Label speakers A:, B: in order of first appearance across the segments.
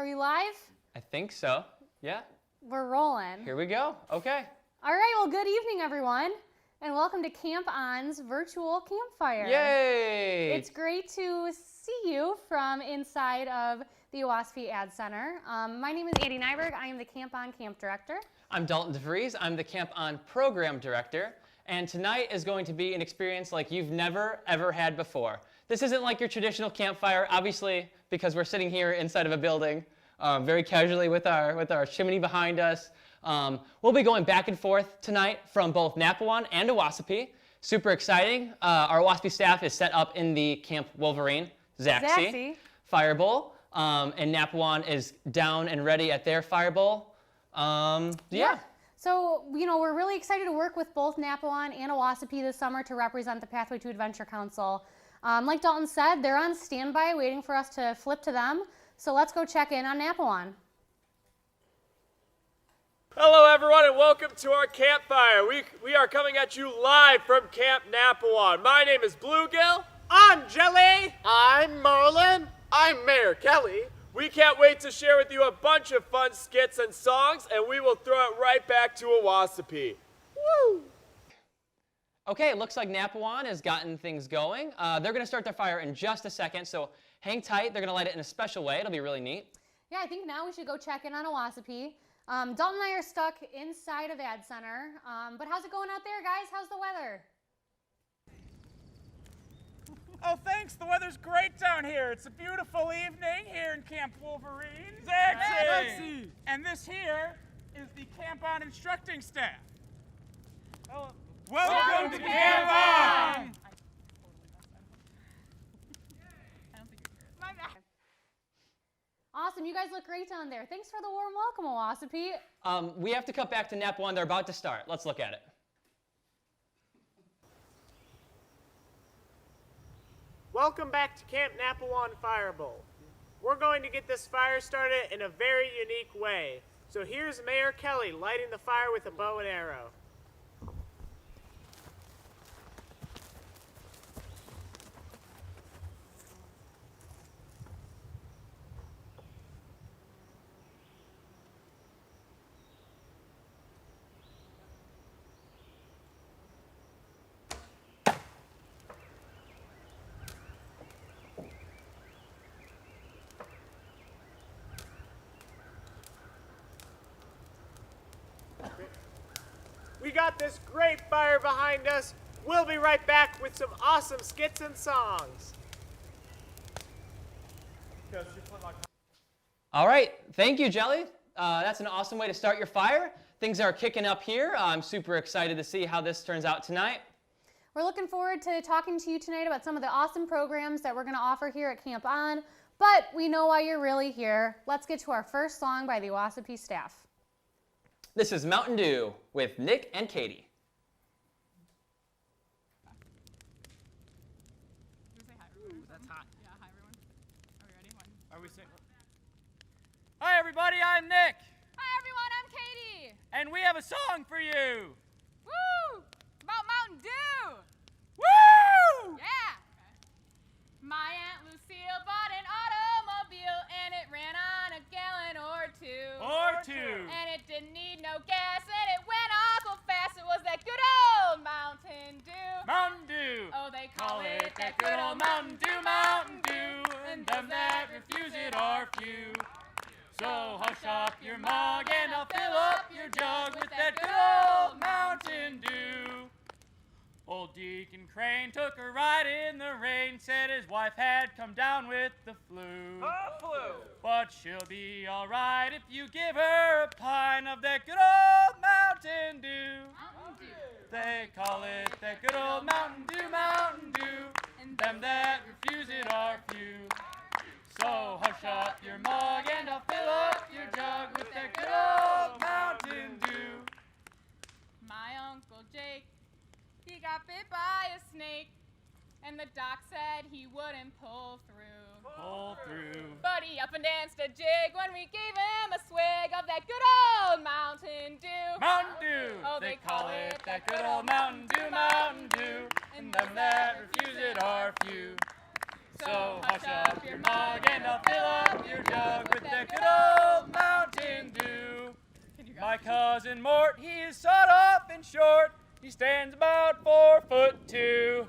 A: we live?
B: I think so. Yeah.
A: We're rolling.
B: Here we go. Okay.
A: All right, well, good evening, everyone, and welcome to Camp On's virtual campfire.
B: Yay!
A: It's great to see you from inside of the Owaspee Ad Center. My name is Andy Nyberg. I am the Camp On Camp Director.
B: I'm Dalton DeVries. I'm the Camp On Program Director. And tonight is going to be an experience like you've never, ever had before. This isn't like your traditional campfire, obviously, because we're sitting here inside of a building very casually with our chimney behind us. We'll be going back and forth tonight from both Napawan and Owaspee. Super exciting. Our Owaspee staff is set up in the Camp Wolverine, Zaxxy Fire Bowl. And Napawan is down and ready at their fire bowl. Yeah.
A: So, we're really excited to work with both Napawan and Owaspee this summer to represent the Pathway to Adventure Council. Like Dalton said, they're on standby waiting for us to flip to them. So let's go check in on Napawan.
C: Hello everyone and welcome to our campfire. We are coming at you live from Camp Napawan. My name is Bluegill. I'm Jelly. I'm Merlin. I'm Mayor Kelly. We can't wait to share with you a bunch of fun skits and songs, and we will throw it right back to Owaspee. Woo!
B: Okay, it looks like Napawan has gotten things going. They're going to start their fire in just a second, so hang tight. They're going to light it in a special way. It'll be really neat.
A: Yeah, I think now we should go check in on Owaspee. Dalton and I are stuck inside of Ad Center. But how's it going out there, guys? How's the weather?
D: Oh, thanks. The weather's great down here. It's a beautiful evening here in Camp Wolverine.
C: Zaxxy!
D: And this here is the Camp On instructing staff. Oh,
C: Welcome to Camp On!
A: Awesome, you guys look great down there. Thanks for the warm welcome, Owaspee.
B: We have to cut back to Napawan. They're about to start. Let's look at it.
E: Welcome back to Camp Napawan Fire Bowl. We're going to get this fire started in a very unique way. So here's Mayor Kelly lighting the fire with a bow and arrow. We got this great fire behind us. We'll be right back with some awesome skits and songs.
B: All right, thank you, Jelly. That's an awesome way to start your fire. Things are kicking up here. I'm super excited to see how this turns out tonight.
A: We're looking forward to talking to you tonight about some of the awesome programs that we're going to offer here at Camp On. But we know why you're really here. Let's get to our first song by the Owaspee staff.
B: This is Mountain Dew with Nick and Katie.
D: that's hot. Yeah, hi everyone. Are we ready? Are we saying? Hi everybody, I'm Nick.
F: Hi everyone, I'm Katie.
D: And we have a song for you.
F: Woo! About Mountain Dew.
D: Woo!
F: Yeah. My Aunt Lucille bought an automobile and it ran on a gallon or two. And it didn't need no gas and it went awful fast. It was that good old Mountain Dew.
D: Mountain Dew.
F: Oh, they call it
D: that good old Mountain Dew, Mountain Dew. And them that refuse it are few. So hush up your mug and I'll fill up your jug with that good old Mountain Dew. Old Deacon Crane took a ride in the rain, said his wife had come down with the flu. But she'll be all right if you give her a pint of that good old Mountain Dew. They call it that good old Mountain Dew, Mountain Dew. And them that refuse it are few. So hush up your mug and I'll fill up your jug with that good old Mountain Dew.
F: My Uncle Jake, he got bit by a snake, and the doc said he wouldn't pull through.
D: Pull through.
F: But he up and danced a jig when we gave him a swig of that good old Mountain Dew.
D: Mountain Dew.
F: Oh,
D: they call it that good old Mountain Dew, Mountain Dew. And them that refuse it are few. So hush up your mug and I'll fill up your jug with that good old Mountain Dew. My cousin Mort, he is sawed off and short. He stands about 4'2".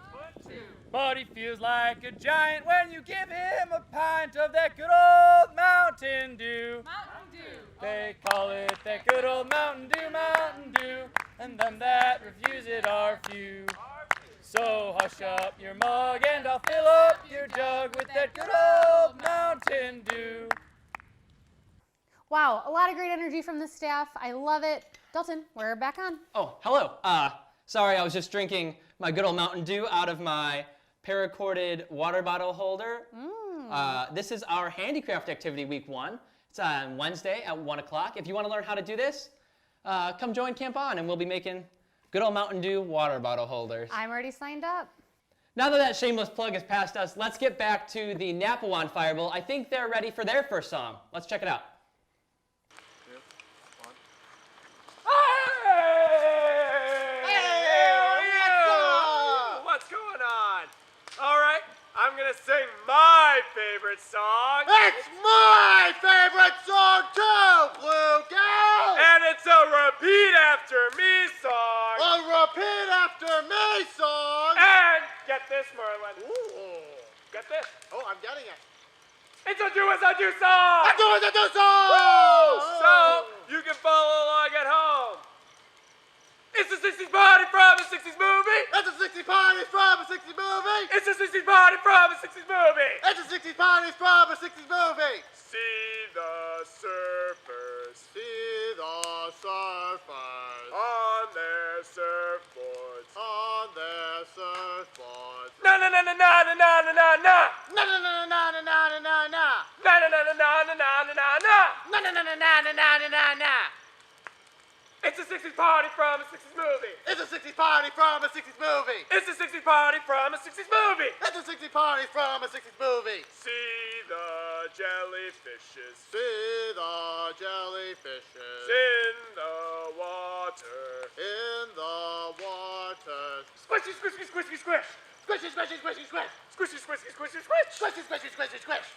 D: But he feels like a giant when you give him a pint of that good old Mountain Dew.
F: Mountain Dew.
D: They call it that good old Mountain Dew, and them that refuse it are few. So hush up your mug and I'll fill up your jug with that good old Mountain Dew.
A: Wow, a lot of great energy from the staff. I love it. Dalton, we're back on.
B: Oh, hello. Sorry, I was just drinking my good old Mountain Dew out of my paracorded water bottle holder. This is our handicraft activity week 1. It's on Wednesday at 1 o'clock. If you want to learn how to do this, come join Camp On and we'll be making good old Mountain Dew water bottle holders.
A: I'm already signed up.
B: Now that shameless plug is past us, let's get back to the Napawan Fireball. I think they're ready for their first song. Let's check it out.
C: What's going on? All right, I'm gonna sing my favorite song.
G: It's my favorite song too, Blue Girl!
C: And it's a repeat after me song.
G: A repeat after me song!
C: And get this, Merlin.
G: Ooh.
C: Get this.
G: Oh, I'm getting it.
C: It's a do as I do song.
G: I'm doing the new song!
C: So you can follow along at home. It's a 60s party from a 60s movie.
G: It's a 60 party from a 60 movie!
C: It's a 60s party from a 60s movie.
G: It's a 60 party from a 60 movie!
C: See the surfers
G: See the surfers
C: on their surfboards.
G: on their surfboards.
C: Na na na na na na na na na na.
G: Na na na na na na na na na.
C: Na na na na na na na na na na.
G: Na na na na na na na na na.
C: It's a 60s party from a 60s movie.
G: It's a 60 party from a 60s movie!
C: It's a 60s party from a 60s movie.
G: It's a 60 party from a 60s movie!
C: See the jellyfishes
G: See the jellyfishes
C: in the water.
G: in the water.
C: Squishy, squishy, squishy, squish.
G: Squishy, squishy, squishy, squish.
C: Squishy, squishy, squishy, squish.
G: Squishy, squishy, squishy, squish.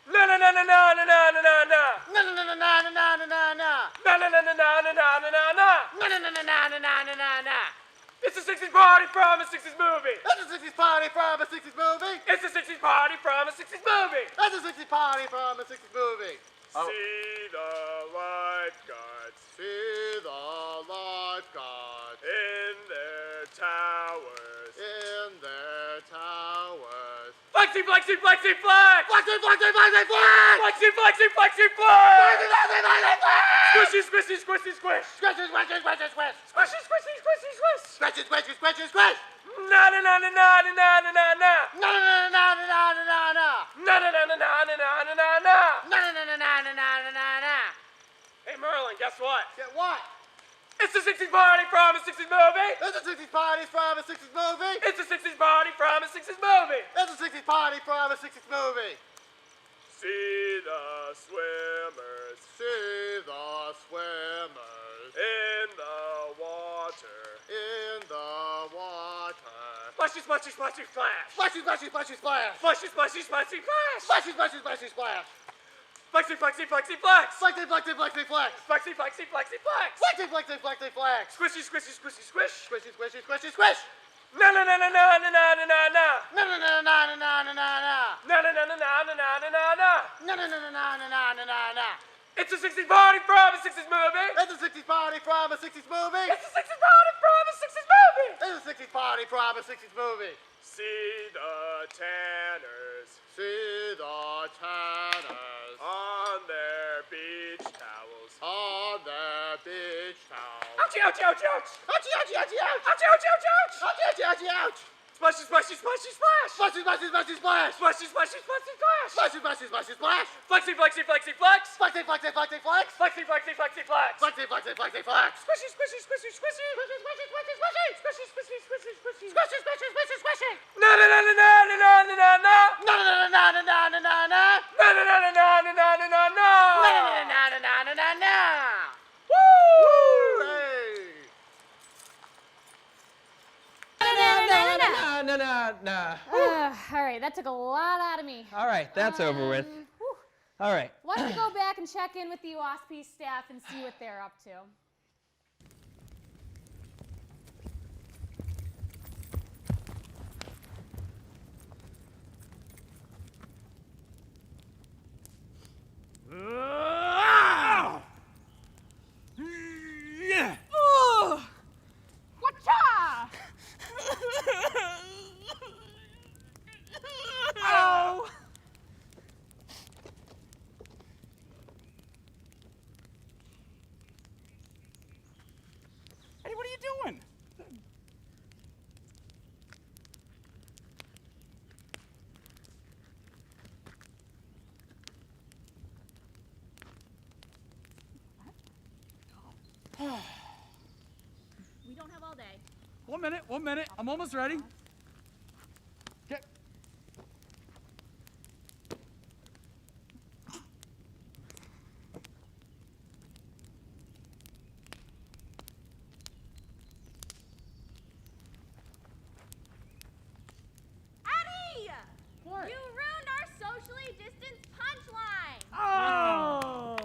C: Na na na na na na na na na na.
G: Na na na na na na na na na na.
C: Na na na na na na na na na na.
G: Na na na na na na na na na na.
C: It's a 60s party from a 60s movie.
G: That's a 60s party from a 60s movie.
C: It's a 60s party from a 60s movie.
G: That's a 60s party from a 60s movie.
C: See the lifeguards
G: See the lifeguards
C: in their towers.
G: in their towers.
C: Flexi, flexi, flexi, flex!
G: Flexy, flexy, flexy, flex!
C: Flexi, flexi, flexi, flex!
G: Flexy, flexy, flexy, flex!
C: Squishy, squishy, squishy, squish!
G: Squishy, squishy, squishy, squish!
C: Squishy, squishy, squishy, squish!
G: Squishy, squishy, squishy, squish!
C: Na na na na na na na na na na!
G: Na na na na na na na na na.
C: Na na na na na na na na na na!
G: Na na na na na na na na na.
C: Hey Merlin, guess what?
G: Get what?
C: It's a 60s party from a 60s movie!
G: It's a 60s party from a 60s movie.
C: It's a 60s party from a 60s movie!
G: It's a 60s party from a 60s movie.
C: See the swimmers
G: See the swimmers
C: in the water.
G: in the water.
C: Splashy, splashy, splashy, splash!
G: Splashy, splashy, splashy, splash.
C: Splashy, splashy, splashy, splash!
G: Splashy, splashy, splashy, splash.
C: Flexy, flexy, flexy, flex!
G: Flexy, flexy, flexy, flex.
C: Flexy, flexy, flexy, flex!
G: Flexy, flexy, flexy, flex.
C: Squishy, squishy, squishy, squish!
G: Squishy, squishy, squishy, squish.
C: Na na na na na na na na na na!
G: Na na na na na na na na na.
C: Na na na na na na na na na na!
G: Na na na na na na na na na na.
C: It's a 60s party from a 60s movie!
G: It's a 60s party from a 60s movie.
C: It's a 60s party from a 60s movie!
G: It's a 60s party from a 60s movie.
C: See the tanners
G: See the tanners
C: on their beach towels.
G: on their beach towels.
C: Ouchie, ouchie, ouchie, ouch!
G: Ouchie, ouchie, ouchie, ouch.
C: Ouchie, ouchie, ouchie, ouch!
G: Ouchie, ouchie, ouchie, ouch.
C: Splashy, splashy, splashy, splash!
G: Splashy, splashy, splashy, splash.
C: Splashy, splashy, splashy, splash!
G: Splashy, splashy, splashy, splash.
C: Flexy, flexy, flexy, flex!
G: Flexy, flexy, flexy, flex.
C: Flexy, flexy, flexy, flex!
G: Flexy, flexy, flexy, flex.
C: Squishy, squishy, squishy, squishy!
G: Squishy, squishy, squishy, squishy.
C: Squishy, squishy, squishy, squishy!
G: Squishy, squishy, squishy, squishy.
C: Na na na na na na na na na!
G: Na na na na na na na na na.
C: Na na na na na na na na na na!
G: Na na na na na na na na.
C: Woo!
G: Hey.
B: Na na na Nah.
A: All right, that took a lot out of me.
B: All right, that's over with.
A: Whew.
B: All right.
A: Why don't we go back and check in with the OSP staff and see what they're up to?
F: Whatcha?
D: Oh! Hey, what are you doing?
F: We don't have all day.
D: 1 minute, 1 minute. I'm almost ready. Get.
F: Eddie!
D: What?
F: You ruined our socially distanced punchline!
D: Oh!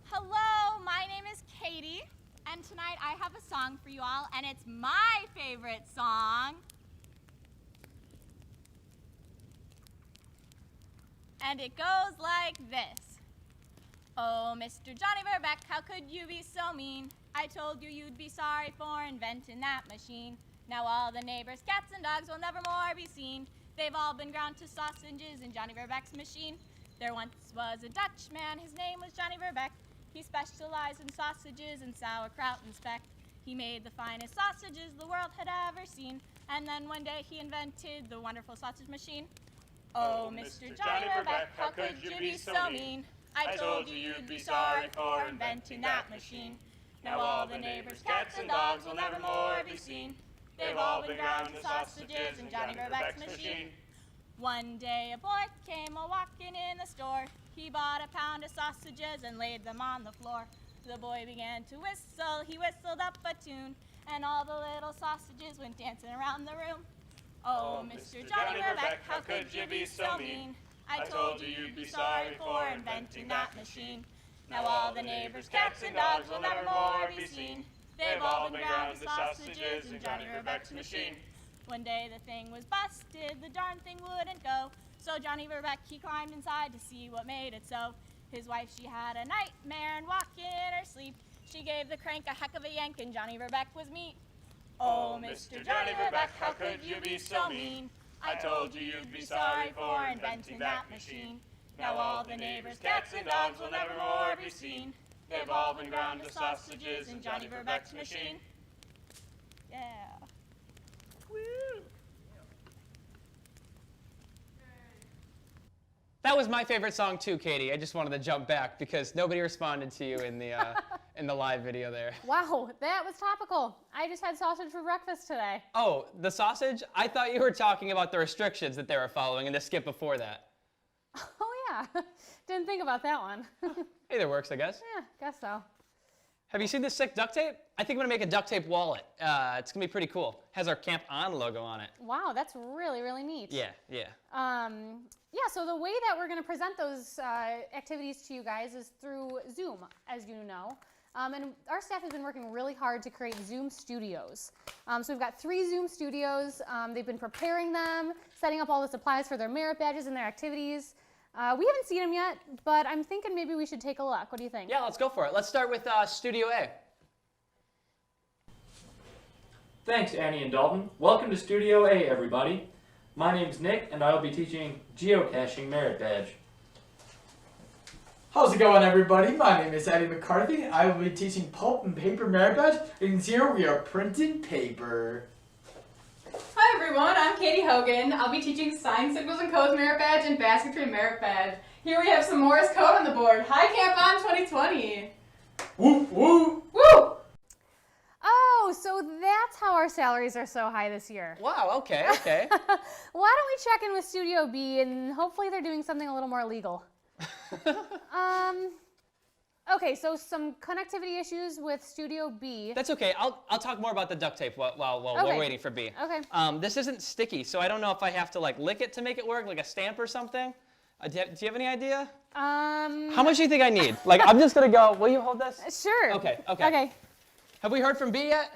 F: Hello, my name is Katie, and tonight I have a song for you all, and it's my favorite song. And it goes like this. Oh, Mr. Johnny Verbeck, how could you be so mean? I told you you'd be sorry for inventing that machine. Now all the neighbors' cats and dogs will never more be seen. They've all been ground to sausages in Johnny Verbeck's machine. There once was a Dutch man, his name was Johnny Verbeck. He specialized in sausages and sauerkraut and speck. He made the finest sausages the world had ever seen. And then one day he invented the wonderful sausage machine. Oh, Mr. Johnny Verbeck, how could you be so mean? I told you you'd be sorry for inventing that machine. Now all the neighbors' cats and dogs will never more be seen. They've all been ground to sausages in Johnny Verbeck's machine. One day a boy came a-walking in the store. He bought a pound of sausages and laid them on the floor. The boy began to whistle, he whistled up a tune, and all the little sausages went dancing around the room. Oh, Mr. Johnny Verbeck, how could you be so mean? I told you you'd be sorry for inventing that machine. Now all the neighbors' cats and dogs will never more be seen. They've all been ground to sausages in Johnny Verbeck's machine. One day the thing was busted, the darn thing wouldn't go. So Johnny Verbeck, he climbed inside to see what made it so. His wife, she had a nightmare and walking in her sleep, she gave the crank a heck of a yank and Johnny Verbeck was meat. Oh, Mr. Johnny Verbeck, how could you be so mean? I told you you'd be sorry for inventing that machine. Now all the neighbors' cats and dogs will never more be seen. They've all been ground to sausages in Johnny Verbeck's machine. Yeah. Woo!
B: That was my favorite song too, Katie. I just wanted to jump back because nobody responded to you in the live video there.
A: Wow, that was topical. I just had sausage for breakfast today.
B: Oh, the sausage? I thought you were talking about the restrictions that they were following in the skit before that.
A: Oh yeah, didn't think about that one.
B: Either works, I guess.
A: Yeah, guess so.
B: Have you seen this sick duct tape? I think I'm gonna make a duct tape wallet. It's gonna be pretty cool. Has our Camp On logo on it.
A: Wow, that's really, really neat.
B: Yeah.
A: Yeah, so the way that we're going to present those activities to you guys is through Zoom, as you know. And our staff has been working really hard to create Zoom studios. So we've got 3 Zoom studios. They've been preparing them, setting up all the supplies for their merit badges and their activities. We haven't seen them yet, but I'm thinking maybe we should take a look. What do you think?
B: Yeah, let's go for it. Let's start with Studio A.
H: Thanks, Annie and Dalton. Welcome to Studio A, everybody. My name's Nick, and I will be teaching Geocaching Merit Badge.
I: How's it going, everybody? My name is Eddie McCarthy. I will be teaching Pulp and Paper Merit Badge, and here we are printing paper.
J: Hi everyone, I'm Katie Hogan. I'll be teaching Sign, Signals, and Codes Merit Badge and Basketry Merit Badge. Here we have some Morse code on the board. Hi Camp On 2020!
I: Woo woo!
J: Woo!
A: Oh, so that's how our salaries are so high this year.
B: Wow, okay.
A: Why don't we check in with Studio B and hopefully they're doing something a little more legal. Okay, so some connectivity issues with Studio B.
B: That's okay. I'll talk more about the duct tape while we're waiting for B.
A: Okay.
B: This isn't sticky, so I don't know if I have to like lick it to make it work, like a stamp or something. Do you have any idea? How much do you think I need? Like, I'm just gonna go. Will you hold this?
A: Sure.
B: Okay.
A: Okay.
B: Have we heard from B yet?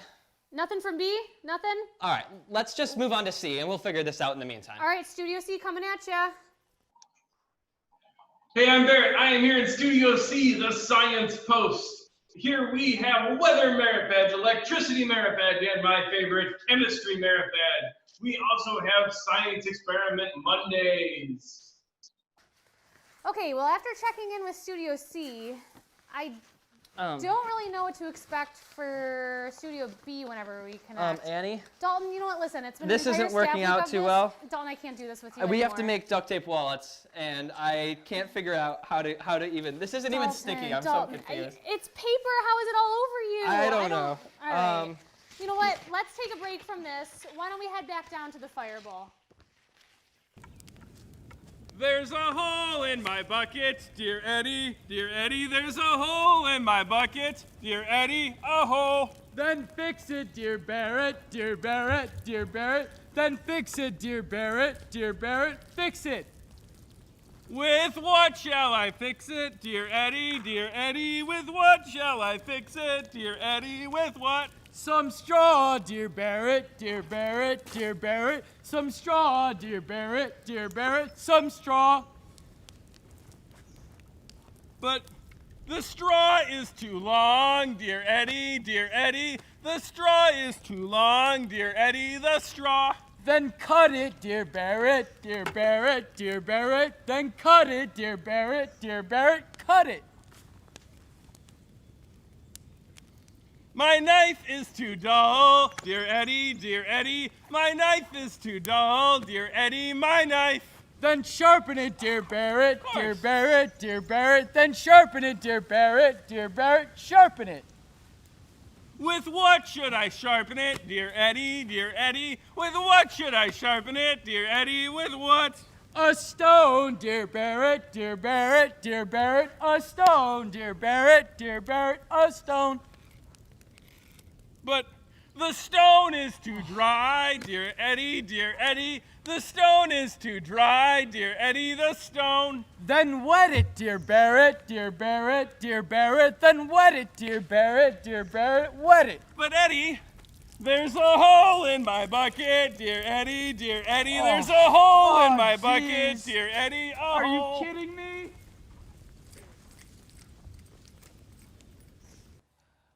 A: Nothing from B? Nothing?
B: All right. Let's just move on to C, and we'll figure this out in the meantime.
A: All right, Studio C coming at ya.
K: Hey, I'm Barrett. I am here in Studio C, the Science Post. Here we have a weather merit badge, electricity merit badge, and my favorite, chemistry merit badge. We also have Science Experiment Mondays.
A: Okay, well, after checking in with Studio C, I don't really know what to expect for Studio B whenever we connect.
B: Annie?
A: Dalton, you know what? Listen, it's been
B: This
A: an entire
B: isn't working
A: staff
B: out
A: week of
B: too
A: this.
B: well.
A: Dalton, I can't do this with you
B: We
A: anymore.
B: have to make duct tape wallets, and I can't figure out how to even. This isn't even sticky. I'm so confused.
A: It's paper. How is it all over you?
B: I don't know.
A: All right. You know what? Let's take a break from this. Why don't we head back down to the fireball?
D: There's a hole in my bucket, dear Eddie, there's a hole in my bucket, dear Eddie, a hole. Then fix it, dear Barrett, dear Barrett, dear Barrett. Then fix it, dear Barrett, fix it. With what shall I fix it, dear Eddie, with what shall I fix it, dear Eddie, with what? Some straw, dear Barrett, dear Barrett, dear Barrett. Some straw, dear Barrett, some straw. But the straw is too long, dear Eddie, the straw is too long, dear Eddie, the straw. Then cut it, dear Barrett, dear Barrett, dear Barrett. Then cut it, dear Barrett, cut it. My knife is too dull, dear Eddie, my knife is too dull, dear Eddie, my knife. Then sharpen it, dear Barrett, dear Barrett, dear Barrett. Then sharpen it, dear Barrett, sharpen it. With what should I sharpen it, dear Eddie, with what should I sharpen it, dear Eddie, with what? A stone, dear Barrett, dear Barrett, dear Barrett. A stone, dear Barrett, a stone. But the stone is too dry, dear Eddie, the stone is too dry, dear Eddie, the stone. Then wet it, dear Barrett, dear Barrett, dear Barrett. Then wet it, dear Barrett, wet it. But Eddie, there's a hole in my bucket, dear Eddie, there's a hole in my bucket, dear Eddie, Are you kidding me?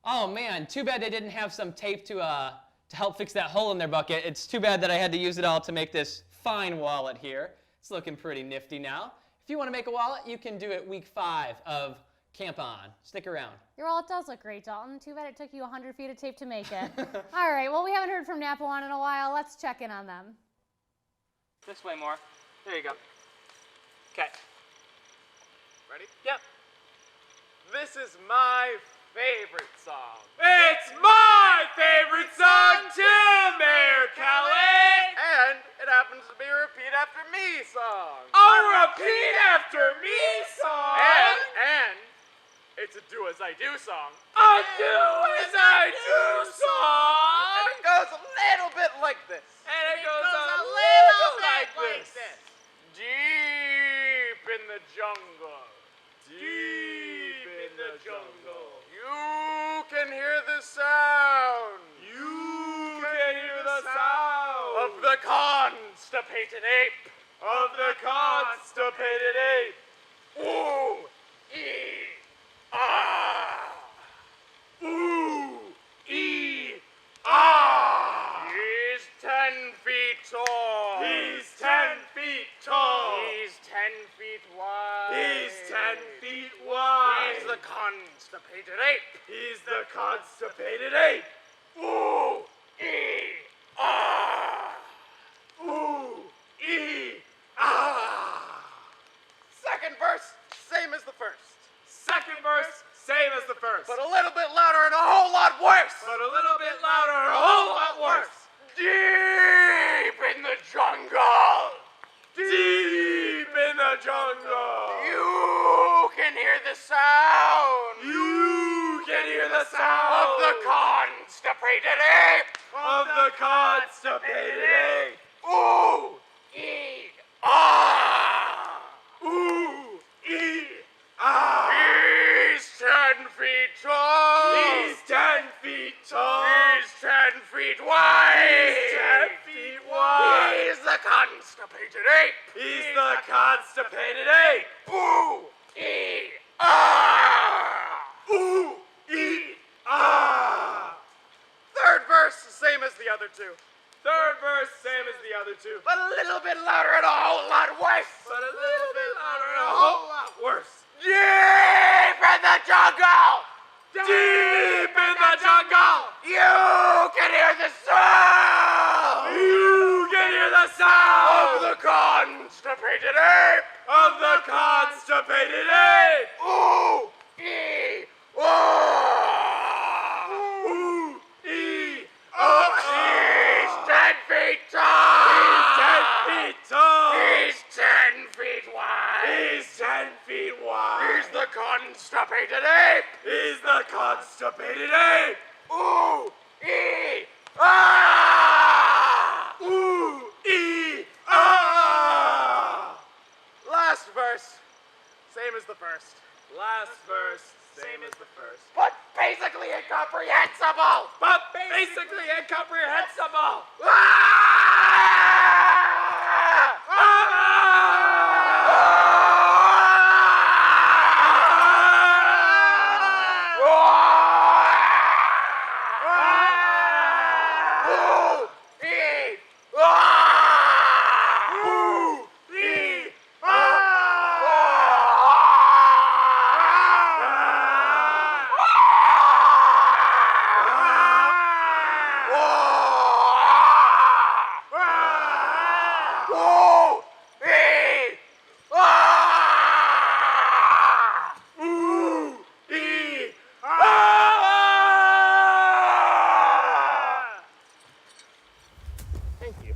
B: Oh man, too bad they didn't have some tape to help fix that hole in their bucket. It's too bad that I had to use it all to make this fine wallet here. It's looking pretty nifty now. If you want to make a wallet, you can do it week 5 of Camp On. Stick around.
A: Your wallet does look great, Dalton. Too bad it took you 100 feet of tape to make it. All right, well, we haven't heard from Napawan in a while. Let's check in on them.
B: This way more.
C: There you go. Okay. Ready?
B: Yep.
C: This is my favorite song. It's my favorite song too, Mayor Kelly! And it happens to be a repeat after me song. A repeat after me song? And it's a do as I do song. A do as I do song? And it goes a little bit like this. And it goes a little bit like this. Deep in the jungle. Deep in the jungle. You can hear the sound. You can hear the sound of the constipated ape. Of the constipated ape. Ooh, ee, ah. Ooh, ee, ah. He's 10 feet tall. He's 10 feet tall. He's 10 feet wide. He's 10 feet wide. He's the constipated ape. He's the constipated ape. Ooh, ee, ah. Ooh, ee, ah. Second verse, same as the first. Second verse, same as the first. But a little bit louder and a whole lot worse. But a little bit louder and a whole lot worse. Deep in the jungle. Deep in the jungle. You
G: can hear the sound.
C: You can hear the sound
G: Of the constipated ape.
C: of the constipated ape.
G: Ooh, ee, ah.
C: Ooh, ee, ah.
G: He's 10 feet tall.
C: He's 10 feet tall.
G: He's 10 feet wide.
C: He's 10 feet wide.
G: He's the constipated ape.
C: He's the constipated ape.
G: Ooh, ee, ah.
C: Ooh, ee, ah.
G: Third verse, same as the other two,
C: Third verse, same as the other two.
G: but a little bit louder and a whole lot worse.
C: But a little bit louder and a whole lot worse.
G: Deep in the jungle.
C: Deep in the jungle.
G: You can hear the sound.
C: You can hear the sound
G: Of the constipated ape.
C: of the constipated ape.
G: Ooh, ee, ah.
C: Ooh, ee,
G: Oh,
C: ah.
G: he's 10 feet tall.
C: He's 10 feet tall.
G: He's 10 feet wide.
C: He's 10 feet wide.
G: He's the constipated ape.
C: He's the constipated ape.
G: Ooh, ee, ah.
C: Ooh, ee, ah.
G: Last verse, same as the first,
C: Last verse, same as the first.
G: but basically incomprehensible.
C: But basically incomprehensible.
E: Thank you.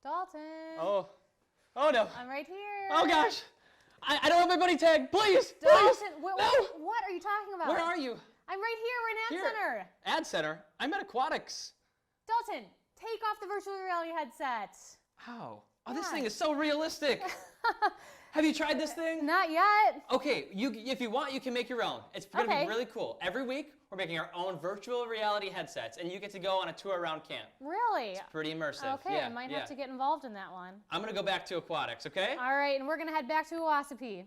A: Dalton.
B: Oh no.
A: I'm right here.
B: Oh gosh. I don't have my buddy tag. Please, please.
A: Dalton,
B: No.
A: what are you talking about?
B: Where are you?
A: I'm right here. We're in Ad
B: Here.
A: Center.
B: Ad Center. I'm at Aquatics.
A: Dalton, take off the virtual reality headset.
B: How? Oh, this
A: Yeah.
B: thing is so realistic. Have you tried this thing?
A: Not yet.
B: Okay, if you want, you can make your own. It's gonna
A: Okay.
B: be really cool. Every week, we're making our own virtual reality headsets, and you get to go on a tour around camp.
A: Really?
B: Pretty immersive.
A: Okay,
B: yeah,
A: I might
B: yeah.
A: have to get involved in that one.
B: I'm gonna go back to Aquatics, okay?
A: All right, and we're gonna head back to Owassapee.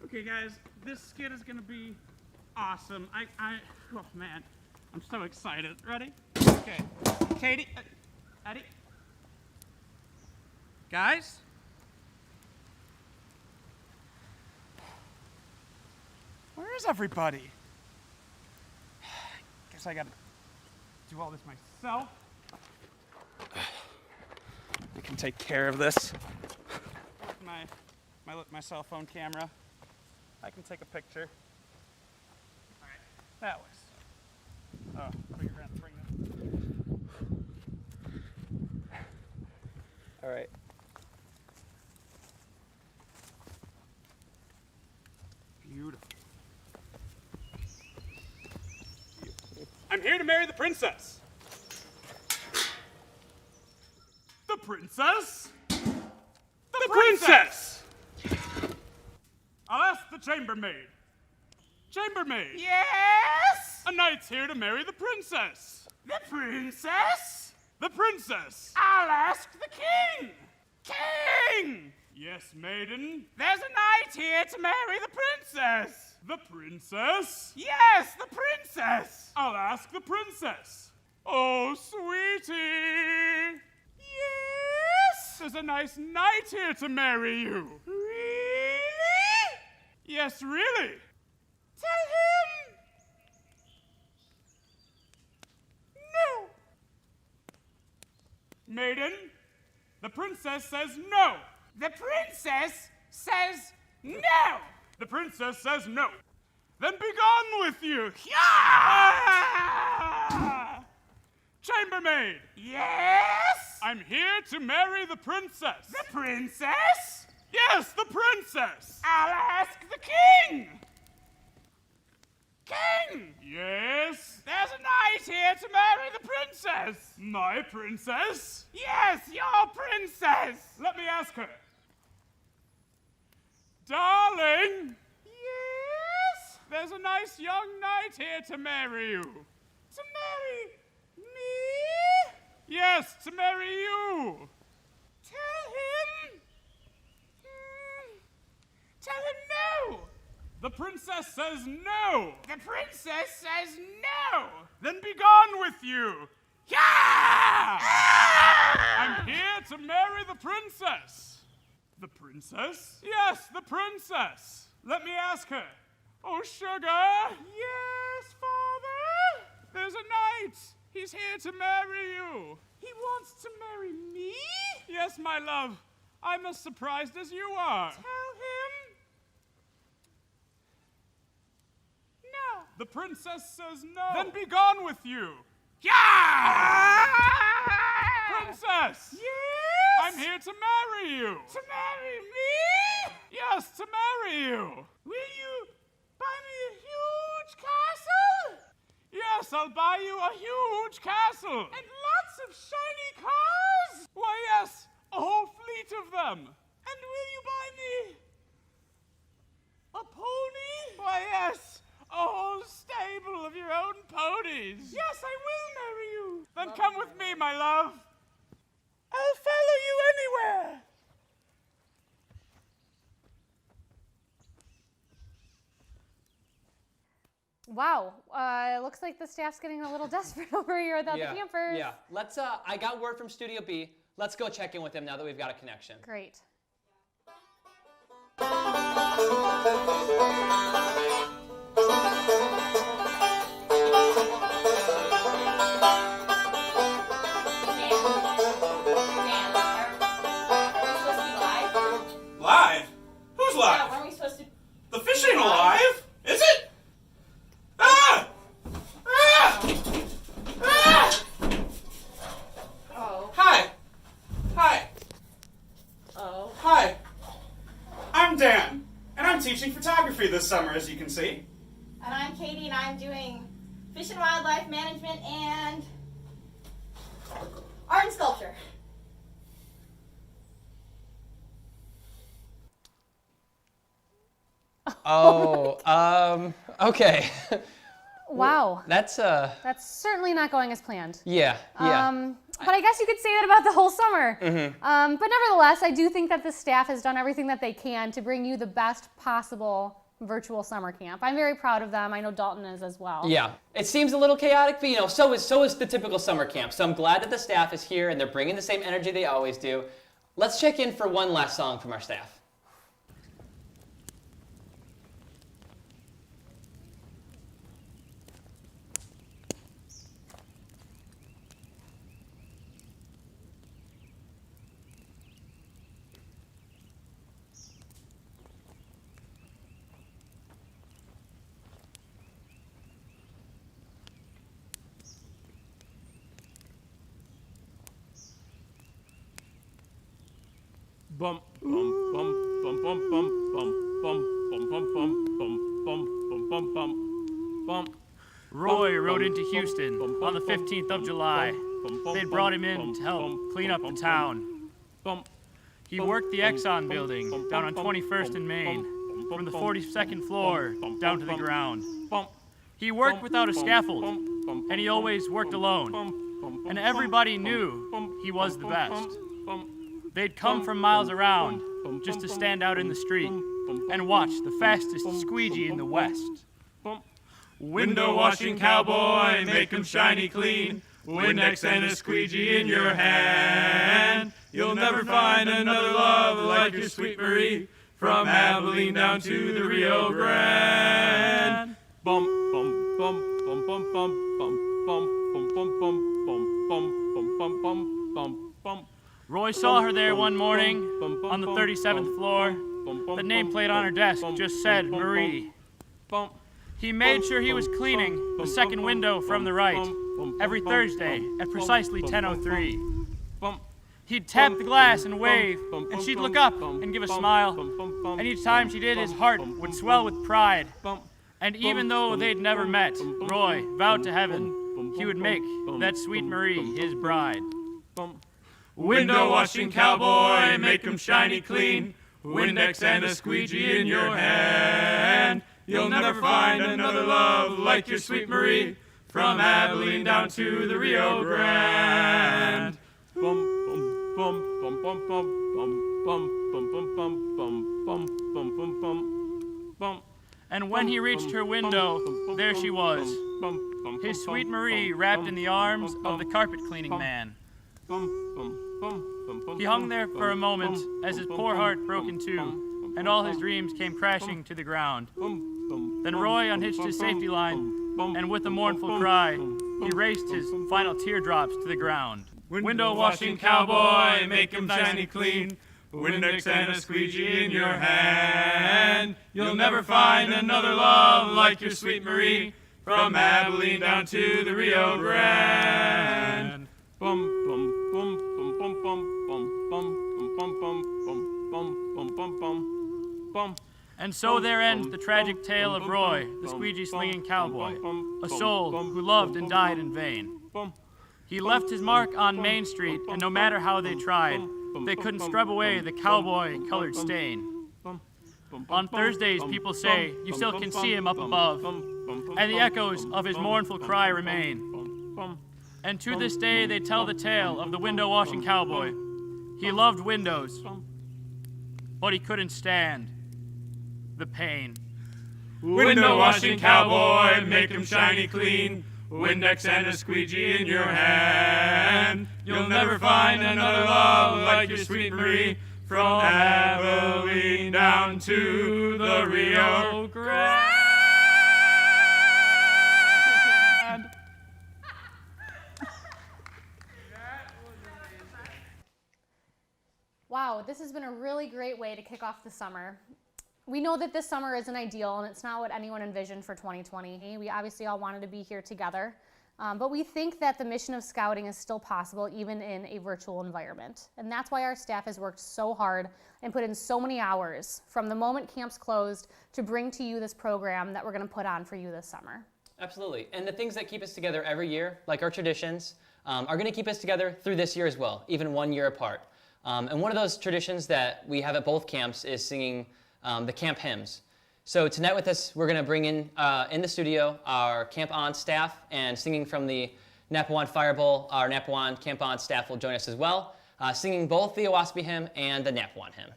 L: Okay, guys, this skit is gonna be awesome. Oh man, I'm so excited. Ready? Okay, Katie, Eddie, guys. Where is everybody? Guess I gotta do all this myself. I can take care of this. With my cell phone camera. I can take a picture. All right, that was. Oh, you're gonna have to bring this. All right. Beautiful. I'm here to marry the princess. The princess? The princess! I'll ask the chambermaid. Chambermaid. Yes? A knight's here to marry the princess. The princess? The princess. I'll ask the king. King! Yes, maiden. There's a knight here to marry the princess. The princess? Yes, the princess. I'll ask the princess. Oh, sweetie. Yes? There's a nice knight here to marry you. Really? Yes, really. Tell him. No. Maiden, the princess says no. The princess says no. The princess says no. Then be gone with you. Yeah! Chambermaid. chambermaid.
D: Yes?
L: I'm here to marry the princess.
D: The princess?
L: Yes, the princess.
D: I'll ask the king. King!
L: Yes?
D: There's a knight here to marry the princess.
L: My princess?
D: Yes, your princess.
L: Let me ask her. Darling,
D: Yes?
L: there's a nice young knight here to marry you.
D: To marry me?
L: Yes, to marry you.
D: Tell him. Tell him no.
L: The princess says no.
D: The princess says no.
L: Then be gone with you.
D: Yeah!
L: I'm here to marry the princess. The princess? Yes, the princess. Let me ask her. Oh, sugar.
D: Yes, Father?
L: There's a knight. He's here to marry you.
D: He wants to marry me?
L: Yes, my love. I'm as surprised as you are.
D: Tell him. No.
L: The princess says no. Then be gone with you.
D: Yeah!
L: Princess!
D: Yes?
L: I'm here to marry you.
D: To marry me?
L: Yes, to marry you.
D: Will you buy me a huge castle?
L: Yes, I'll buy you a huge castle.
D: And lots of shiny cars?
L: Why, yes, a whole fleet of them.
D: And will you buy me a pony?
L: Why, yes, a whole stable of your own ponies.
D: Yes, I will marry you.
L: Then come with me, my love.
D: I'll follow you anywhere.
A: Wow, it looks like the staff's getting a little desperate over here without the campers.
B: Yeah. Let's. I got word from Studio B. Let's go check in with them now that we've got a connection.
A: Great.
L: Live? Who's live?
F: Yeah, weren't we supposed to?
L: The fish ain't alive? Is it? Ah! Ah! Ah!
F: Oh.
L: Hi. Hi.
F: Oh.
L: Hi. I'm Dan, and I'm teaching photography this summer, as you can see.
F: And I'm Katie, and I'm doing fish and wildlife management and art and sculpture.
B: Oh, okay.
A: Wow.
B: That's
A: certainly not going as planned.
B: yeah.
A: But I guess you could say that about the whole summer. But nevertheless, I do think that the staff has done everything that they can to bring you the best possible virtual summer camp. I'm very proud of them. I know Dalton is as well.
B: Yeah, it seems a little chaotic, but so is the typical summer camp. So I'm glad that the staff is here and they're bringing the same energy they always do. Let's check in for one last song from our staff.
K: Bum bum bum bum bum bum bum bum bum bum bum bum bum bum bum bum.
H: Roy rode into Houston on the 15th of July. They'd brought him in to help clean up the town. He worked the Exxon building down on 21st and Main, from the 42nd floor down to the ground. He worked without a scaffold, and he always worked alone. And everybody knew he was the best. They'd come from miles around just to stand out in the street and watch the fastest squeegee in the West.
D: Window washing cowboy, make 'em shiny clean. Windex and a squeegee in your hand. You'll never find another love like your sweet Marie, from Abilene down to the Rio Grande.
K: Bum bum bum bum bum bum bum bum bum bum bum bum bum bum bum bum bum.
H: Roy saw her there one morning on the 37th floor. The nameplate on her desk just said Marie. He made sure he was cleaning the second window from the right every Thursday at precisely 10:03. He'd tap the glass and wave, and she'd look up and give a smile, and each time she did, his heart would swell with pride. And even though they'd never met, Roy vowed to heaven he would make that sweet Marie his bride.
D: Window washing cowboy, make 'em shiny clean. Windex and a squeegee in your hand. You'll never find another love like your sweet Marie. From Abilene down to the Rio Grande.
H: And when he reached her window, there she was, his sweet Marie wrapped in the arms of the carpet cleaning man. He hung there for a moment as his poor heart broke in two, and all his dreams came crashing to the ground. Then Roy unhitched his safety line, and with a mournful cry, he raced his final teardrops to the ground.
D: Window washing cowboy, make 'em shiny clean. Windex and a squeegee in your hand. You'll never find another love like your sweet Marie. From Abilene down to the Rio Grande.
H: And so there ends the tragic tale of Roy, the squeegee-slinging cowboy, a soul who loved and died in vain. He left his mark on Main Street, and no matter how they tried, they couldn't scrub away the cowboy-colored stain. On Thursdays, people say, you still can see him up above, and the echoes of his mournful cry remain. And to this day, they tell the tale of the window-washing cowboy. He loved windows, but he couldn't stand the pain.
D: Window washing cowboy, make 'em shiny clean. Windex and a squeegee in your hand. You'll never find another love like your sweet Marie. From Abilene down to the Rio Grande.
A: Wow, this has been a really great way to kick off the summer. We know that this summer isn't ideal, and it's not what anyone envisioned for 2020. We obviously all wanted to be here together, but we think that the mission of scouting is still possible even in a virtual environment. And that's why our staff has worked so hard and put in so many hours from the moment camps closed to bring to you this program that we're going to put on for you this summer.
B: Absolutely. And the things that keep us together every year, like our traditions, are going to keep us together through this year as well, even 1 year apart. And one of those traditions that we have at both camps is singing the camp hymns. So tonight with us, we're going to bring in the studio our Camp On staff, and singing from the Nappawan Fire Bowl, our Nappawan Camp On staff will join us as well, singing both the Owaspee hymn and the Nappawan hymn.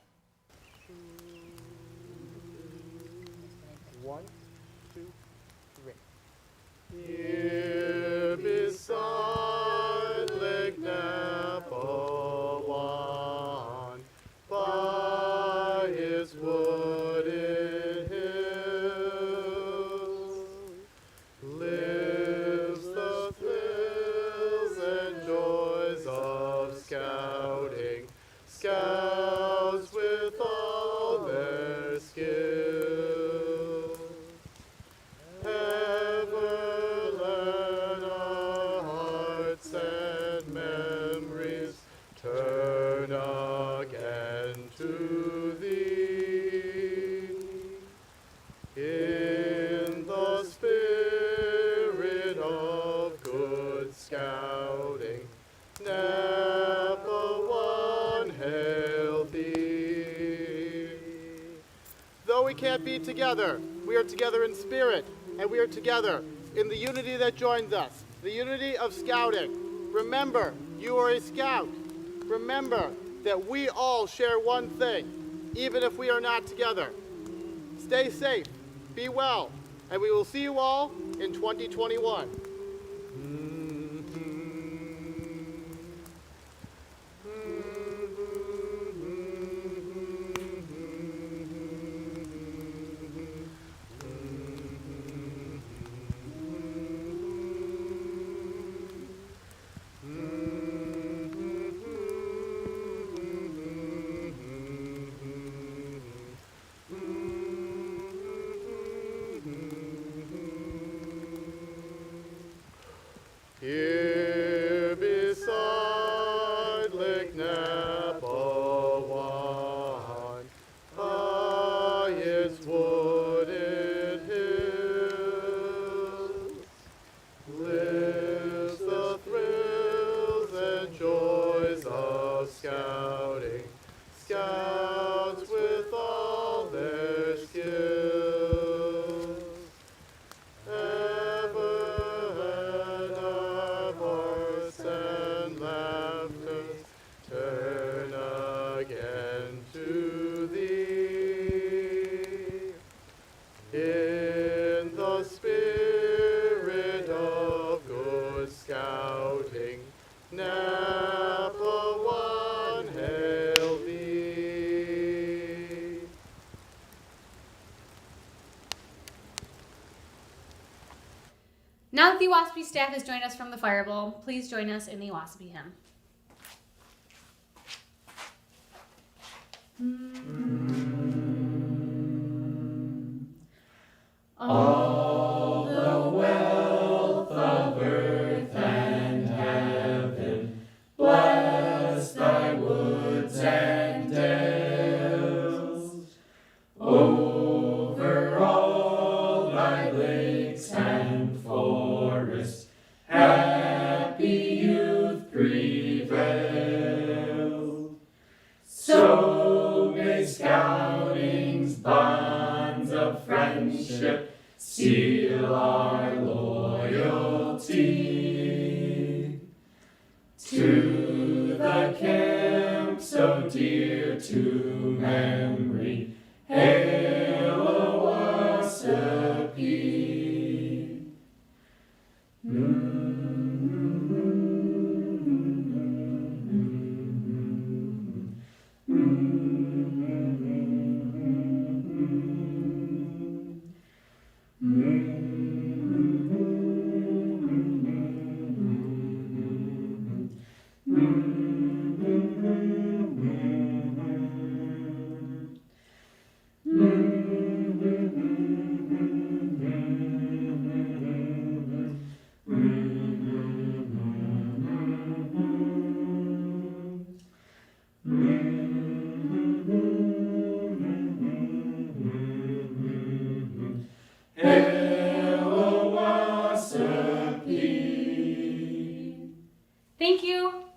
E: 1, 2, 3. Here beside Lake Nappawan, by his wooded hills, lives the thrills and joys of scouting. Scouts with all their skill, ever let our hearts and memories turn again to thee. In the spirit of good scouting, Nappawan hail thee. Though we can't be together, we are together in spirit, and we are together in the unity that joins us, the unity of scouting. Remember, you are a scout. Remember that we all share one thing, even if we are not together. Stay safe, be well, and we will see you all in 2021. Here beside Lake Nappawan, high its wooded hills, lives the thrills and joys of scouting, scouts with all their skills. Ever and our hearts and laughter turn again to thee. In the spirit of good scouting, Nappawan hail thee.
A: Now that the Owaspee staff has joined us from the Fire Bowl, please join us in the Owaspee hymn.
D: All the wealth of earth and heaven, bless thy woods and dales. Over all thy lakes and forests, happy youth prevail. So may scouting's bonds of friendship seal our loyalty to the camp so dear to memory. Hail Owaspee. Hail Owaspee.
A: Thank you.